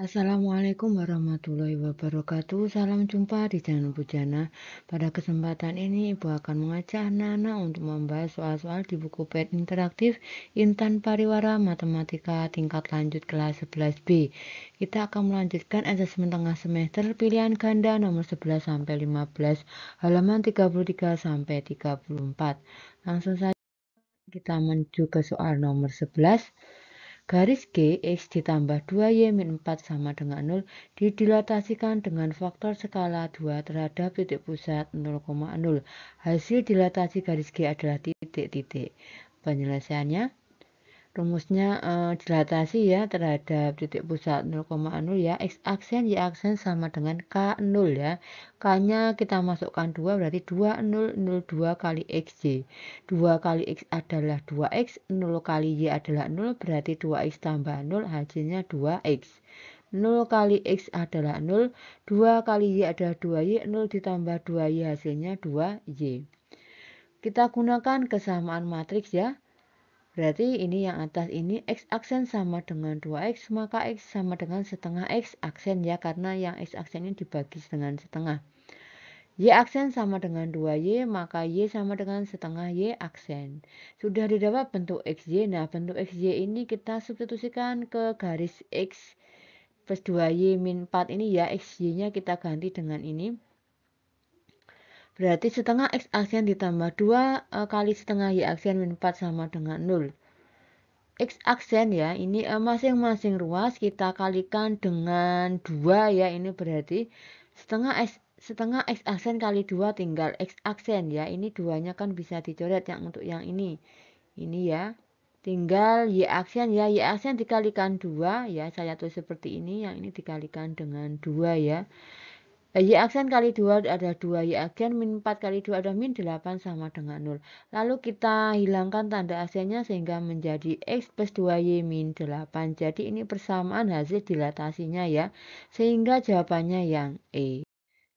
Assalamualaikum warahmatullahi wabarakatuh. Salam jumpa di channel Bujana. Pada kesempatan ini, Ibu akan mengajak anak-anak untuk membahas soal-soal di buku pet interaktif Intan Pariwara Matematika tingkat lanjut kelas 11B. Kita akan melanjutkan asesmen tengah semester pilihan ganda nomor 11 sampai 15, halaman 33 sampai 34. Langsung saja kita menuju ke soal nomor 11. Garis G, X ditambah 2Y min 4 sama dengan 0 didilatasikan dengan faktor skala 2 terhadap titik pusat 0,0. Hasil dilatasi garis G adalah titik-titik. Penyelesaiannya, rumusnya dilatasi ya terhadap titik pusat 0,0 ya. X aksen, Y aksen sama dengan K0 ya. K-nya kita masukkan 2 berarti 2, 0, 0, 2 kali XY. 2 kali X adalah 2X, 0 kali Y adalah 0 berarti 2X tambah 0 hasilnya 2X. 0 kali X adalah 0, 2 kali Y adalah 2Y, 0 ditambah 2Y hasilnya 2Y. Kita gunakan kesamaan matriks ya. Berarti ini yang atas ini X aksen sama dengan 2X, maka X sama dengan setengah X aksen ya, karena yang X aksen ini dibagi dengan setengah. Y aksen sama dengan 2Y, maka Y sama dengan setengah Y aksen. Sudah didapat bentuk XY, nah bentuk XY ini kita substitusikan ke garis X plus 2Y min 4 ini ya, XY-nya kita ganti dengan ini. Berarti setengah X aksen ditambah 2 kali setengah Y aksen min 4 sama dengan 0. X aksen ya, ini masing-masing ruas kita kalikan dengan 2 ya, ini berarti setengah X aksen kali 2 tinggal X aksen ya, ini 2-nya kan bisa dicoret yang untuk yang ini ya, tinggal Y aksen ya, Y aksen dikalikan 2 ya, saya tulis seperti ini, yang ini dikalikan dengan 2 ya. Y aksen kali 2 ada 2, Y aksen min 4 kali 2 ada min 8 sama dengan 0. Lalu kita hilangkan tanda aksennya sehingga menjadi X plus 2Y min 8. Jadi ini persamaan hasil dilatasinya ya. Sehingga jawabannya yang E.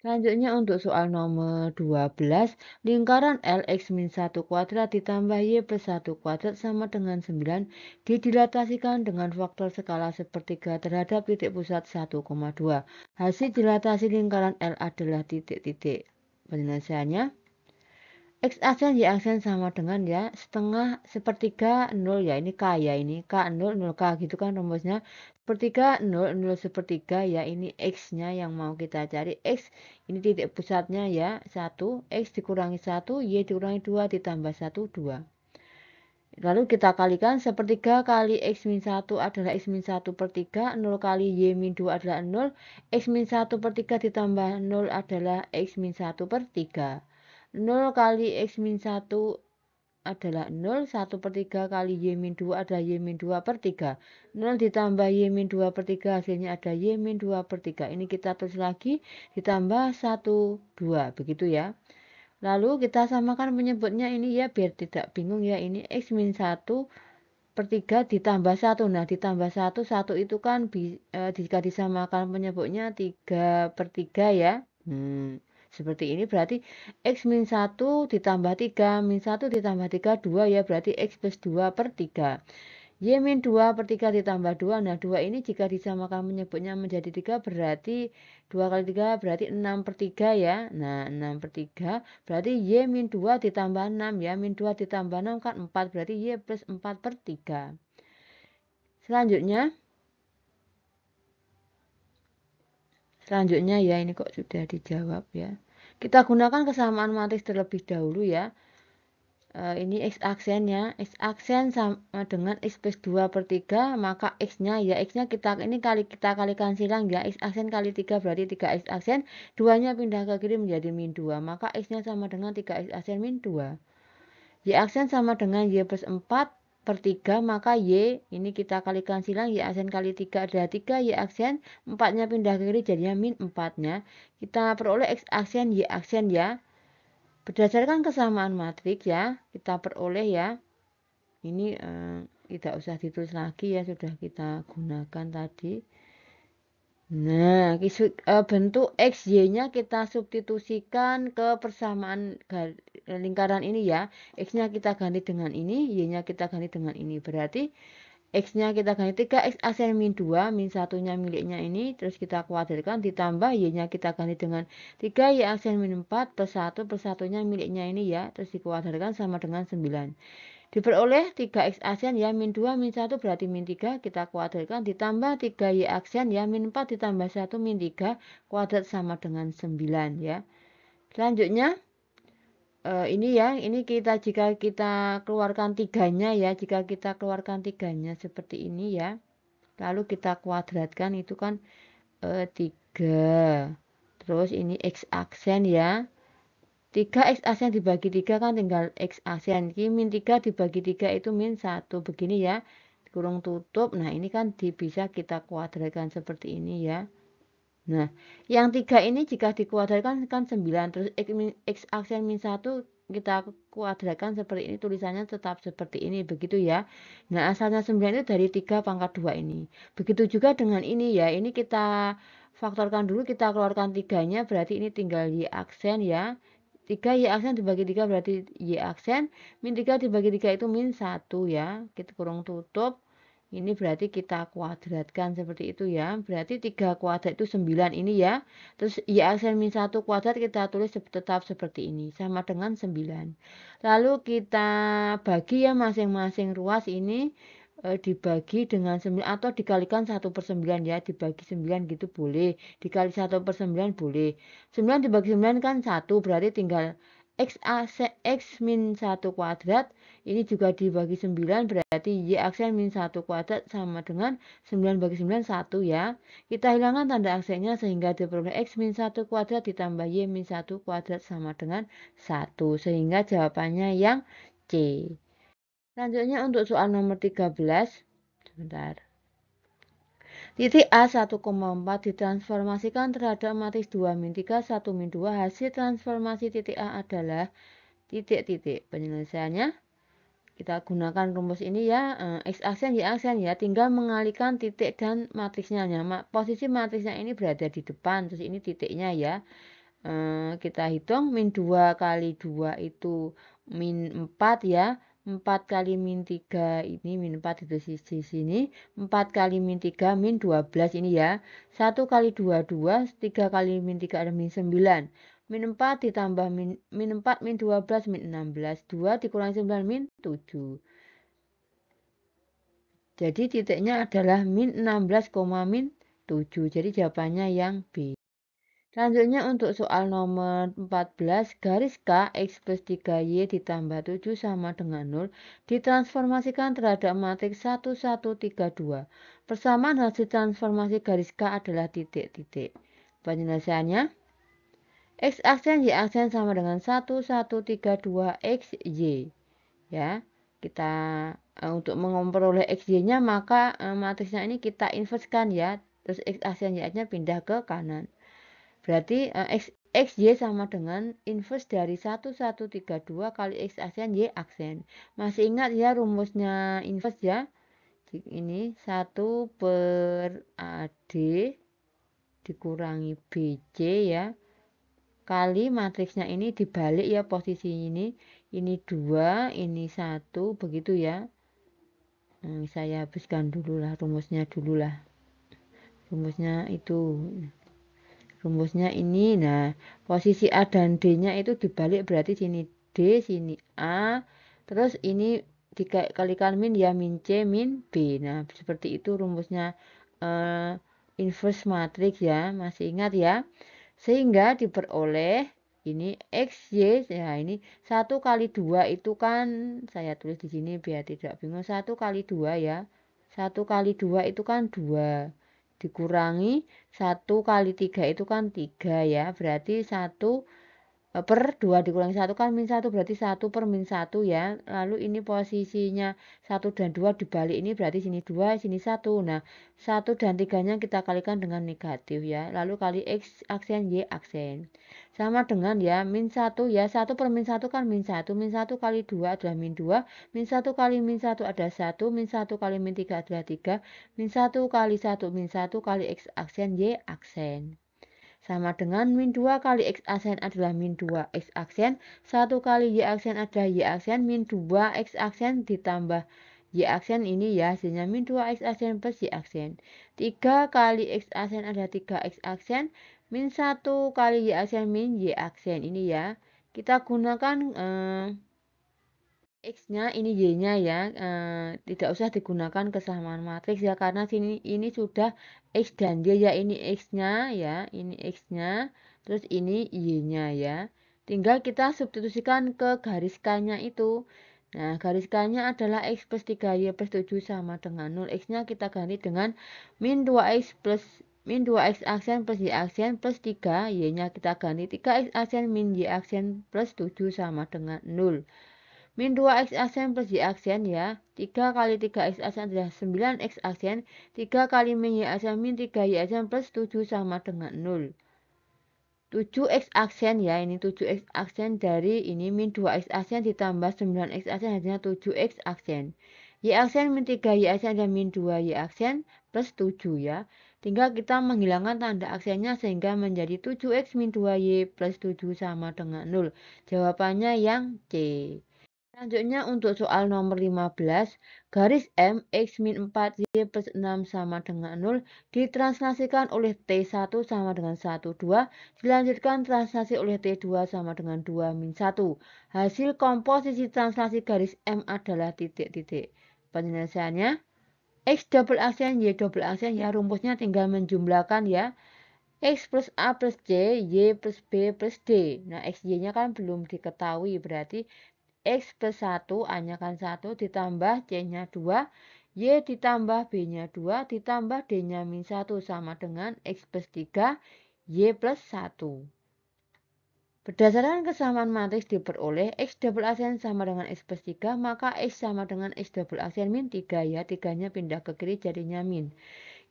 Selanjutnya untuk soal nomor 12, lingkaran L X min 1 kuadrat ditambah Y plus 1 kuadrat sama dengan 9 didilatasikan dengan faktor skala sepertiga terhadap titik pusat 1,2. Hasil dilatasi lingkaran L adalah titik-titik. Penyelesaiannya, X aksen Y aksen sama dengan ya setengah sepertiga 0 ya, ini K ya, ini K 0 0 K gitu kan rumusnya. Sepertiga 0 0 sepertiga ya, ini X-nya yang mau kita cari. X ini titik pusatnya ya 1, X dikurangi 1, Y dikurangi 2 ditambah 1 2. Lalu kita kalikan sepertiga kali X min 1 adalah X min 1 per 3, 0 kali Y min 2 adalah 0, X min 1 per 3 ditambah 0 adalah X min 1 per 3. 0 kali X min 1 adalah 0, 1 per 3 kali Y min 2 adalah Y min 2 per 3. 0 ditambah Y min 2 per 3 hasilnya ada Y min 2 per 3. Ini kita tulis lagi ditambah 1, 2. Begitu ya. Lalu kita samakan penyebutnya ini ya biar tidak bingung ya. Ini X min 1 per 3 ditambah 1. Nah ditambah 1, 1 itu kan jika disamakan penyebutnya 3 per 3 ya. Seperti ini berarti X min 1 ditambah 3, min 1 ditambah 3, 2 ya, berarti X plus 2 per 3. Y min 2 per 3 ditambah 2, nah 2 ini jika disamakan menyebutnya menjadi 3 berarti 2 kali 3 berarti 6 per 3 ya. Nah 6 per 3 berarti Y min 2 ditambah 6 ya, min 2 ditambah 6 kan 4 berarti Y plus 4 per 3. Selanjutnya ya, ini kok sudah dijawab ya. Kita gunakan kesamaan matriks terlebih dahulu ya. Ini X aksennya, X aksen sama dengan X plus 2 per 3, maka X-nya ya, X-nya kita kalikan silang ya, X aksen kali 3 berarti 3X aksen, 2-nya pindah ke kiri menjadi min 2, maka X-nya sama dengan 3X aksen min 2. Y aksen sama dengan Y plus 4 per 3, maka Y ini kita kalikan silang, Y aksen kali 3 adalah 3, Y aksen, 4-nya pindah ke kiri jadinya min 4-nya. Kita peroleh X aksen, Y aksen ya. Berdasarkan kesamaan matriks ya, kita peroleh ya. Ini tidak usah ditulis lagi ya, sudah kita gunakan tadi. Nah, bentuk XY-nya kita substitusikan ke persamaan lingkaran ini ya. X-nya kita ganti dengan ini, Y-nya kita ganti dengan ini. Berarti X-nya kita ganti 3X aksen min 2, min 1-nya miliknya ini, terus kita kuadratkan, ditambah Y-nya kita ganti dengan 3Y aksen min 4 plus 1 plus 1-nya miliknya ini ya, terus dikuadratkan sama dengan 9. Diperoleh 3X aksen ya, min 2 min 1 berarti min 3, kita kuadratkan, ditambah 3Y aksen ya, min 4 ditambah 1 min 3, kuadrat sama dengan 9 ya. Selanjutnya, ini ya, ini jika kita keluarkan 3-nya ya, jika kita keluarkan 3-nya seperti ini ya, lalu kita kuadratkan itu kan 3, terus ini X aksen ya, 3X aksen dibagi 3 kan tinggal X aksen, ini min 3 dibagi 3 itu min 1, begini ya, kurung tutup. Nah ini kan bisa kita kuadratkan seperti ini ya. Nah, yang 3 ini jika dikuadratkan kan 9, terus X aksen min 1 kita kuadratkan seperti ini, tulisannya tetap seperti ini, begitu ya. Nah, asalnya 9 itu dari 3 pangkat 2 ini. Begitu juga dengan ini ya, ini kita faktorkan dulu, kita keluarkan 3-nya, berarti ini tinggal Y aksen ya. 3 Y aksen dibagi 3 berarti Y aksen, min 3 dibagi 3 itu min 1 ya, kita kurung tutup. Ini berarti kita kuadratkan seperti itu ya. Berarti 3 kuadrat itu 9 ini ya. Terus Y aksen min 1 kuadrat kita tulis tetap seperti ini. Sama dengan 9. Lalu kita bagi ya masing-masing ruas ini. Dibagi dengan 9 atau dikalikan 1/9 ya. Dibagi 9 gitu boleh. Dikali 1/9 boleh. 9 dibagi 9 kan 1. Berarti tinggal X min 1 kuadrat. Ini juga dibagi 9 berarti Y aksen min 1 kuadrat sama dengan 9 bagi 9 1 ya. Kita hilangkan tanda aksennya sehingga diperoleh X min 1 kuadrat ditambah Y min 1 kuadrat sama dengan 1. Sehingga jawabannya yang C. Selanjutnya untuk soal nomor 13. Sebentar. Titik A 1,4 ditransformasikan terhadap matriks 2 min 3 1 min 2. Hasil transformasi titik A adalah titik-titik. Penyelesaiannya kita gunakan rumus ini ya, X aksen Y aksen ya, tinggal mengalihkan titik dan matriksnya. Posisi matriksnya ini berada di depan, terus ini titiknya ya. Kita hitung min 2 kali 2 itu min 4 ya. 4 kali min 3 ini min 4 itu di sini. 4 kali min 3 min 12 ini ya. 1 kali 2 2, 3 kali min 3 ada min 9. Min 4 ditambah min 4 min 12 min 16. 2 dikurangi 9 min 7. Jadi titiknya adalah min 16, min 7. Jadi jawabannya yang B. Selanjutnya untuk soal nomor 14, garis K X plus 3Y ditambah 7 sama dengan 0 ditransformasikan terhadap matriks 1, 1, 3, 2. Persamaan hasil transformasi garis K adalah titik-titik. Penyelesaiannya, X aksen Y aksen sama dengan 1, 1, 3, 2, X, Y. Ya, kita untuk memperoleh XY-nya maka matriksnya ini kita inverskan ya. Terus X aksen Y aksen pindah ke kanan. Berarti XY sama dengan inverse dari 1, 1, 3, 2 kali X aksen Y aksen. Masih ingat ya rumusnya inverse ya? Ini 1/AD dikurangi BC ya. Kali matriksnya ini dibalik ya posisi ini. Ini 2, ini 1, begitu ya. Saya habiskan dulu lah rumusnya dulu lah. Rumusnya itu. Rumusnya ini, nah posisi A dan D-nya itu dibalik berarti sini D, sini A, terus ini dikalikan min ya min C, min B. Nah seperti itu rumusnya inverse matrix ya, masih ingat ya. Sehingga diperoleh ini XY, ya ini 1 kali 2 itu kan, saya tulis di sini biar tidak bingung, 1 kali 2 ya. 1 kali 2 itu kan 2. Dikurangi 1 kali 3 itu kan 3 ya. Berarti 1 per 2 dikurangi 1 kan min 1 berarti 1 per min 1 ya. Lalu ini posisinya 1 dan 2 dibalik ini berarti sini 2 sini 1. Nah 1 dan 3 nya kita kalikan dengan negatif ya. Lalu kali X aksen Y aksen. Sama dengan ya min 1 ya. 1 per min 1 kan min 1. Min 1 kali 2 adalah min 2. Min 1 kali min 1 adalah 1. Min 1 kali min 3 adalah 3. Min 1 kali 1 min 1 kali X aksen Y aksen. Sama dengan min 2 kali X aksen adalah min 2 X aksen. 1 kali Y aksen adalah Y aksen. Min 2 X aksen ditambah Y aksen ini ya hasilnya min 2X aksen plus Y aksen. 3 kali X aksen ada 3X aksen min 1 kali Y aksen min Y aksen. Ini ya. Kita gunakan X-nya ini Y-nya ya. Tidak usah digunakan kesamaan matriks ya karena sini ini sudah X dan Y ya. Ini X-nya ya, ini X-nya. Terus ini Y-nya ya. Tinggal kita substitusikan ke garis K-nya itu. Nah, garis K-nya adalah X plus 3Y plus 7 sama dengan 0. X-nya kita ganti dengan min 2X aksen plus Y aksen plus 3. Y-nya kita ganti 3X aksen min Y aksen plus 7 sama dengan 0. Min 2X aksen plus Y aksen ya. 3 kali 3X aksen adalah 9X aksen. 3 kali min Y aksen min 3Y aksen plus 7 sama dengan 0. 7X aksen ya. Ini 7X aksen dari ini min 2X aksen ditambah 9X aksen hasilnya 7X aksen. Y aksen min 3Y aksen dan min 2Y aksen plus 7 ya. Tinggal kita menghilangkan tanda aksennya sehingga menjadi 7X min 2Y plus 7 sama dengan 0. Jawabannya yang C. Selanjutnya untuk soal nomor 15, garis M X min 4Y plus 6 sama dengan 0 ditranslasikan oleh T1 sama dengan 1, 2, dilanjutkan translasi oleh T2 sama dengan 2 min 1. Hasil komposisi translasi garis M adalah titik-titik. Penyelesaiannya, X double aksen, Y double aksen ya rumusnya tinggal menjumlahkan ya. X plus A plus C, Y plus B plus D. Nah, X, Y-nya kan belum diketahui berarti X plus 1, A-nya kan 1, ditambah C-nya 2, Y ditambah B-nya 2, ditambah D-nya min 1 sama dengan X plus 3, Y plus 1. Berdasarkan kesamaan matriks diperoleh X double aksen sama dengan X plus 3, maka X sama dengan X double aksen min 3 ya, 3-nya pindah ke kiri jadinya min.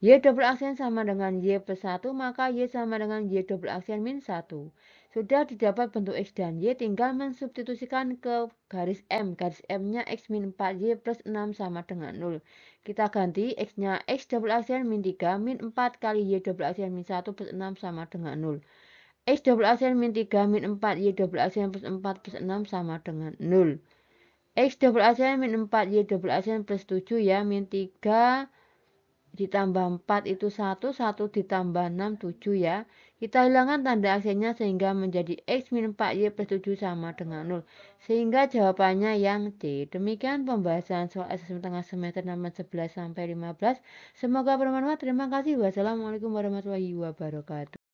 Y double aksen sama dengan Y plus 1, maka Y sama dengan Y double aksen min 1. Sudah didapat bentuk X dan Y, tinggal mensubstitusikan ke garis M. Garis M-nya X min 4Y plus 6 sama dengan 0. Kita ganti X-nya X double aksen min 3 min 4 kali Y double aksen min 1 plus 6 sama dengan 0. X double aksen min 3 min 4 Y double aksen plus 4 plus 6 sama dengan 0. X double aksen min 4 Y double aksen plus 7 ya, min 3 ditambah 4 itu 1, 1 ditambah 6, 7 ya. Kita hilangkan tanda aksennya sehingga menjadi X min 4Y plus 7 sama dengan 0. Sehingga jawabannya yang C. Demikian pembahasan soal asesmen tengah semester nomor 11 sampai 15. Semoga bermanfaat. Terima kasih. Wassalamualaikum warahmatullahi wabarakatuh.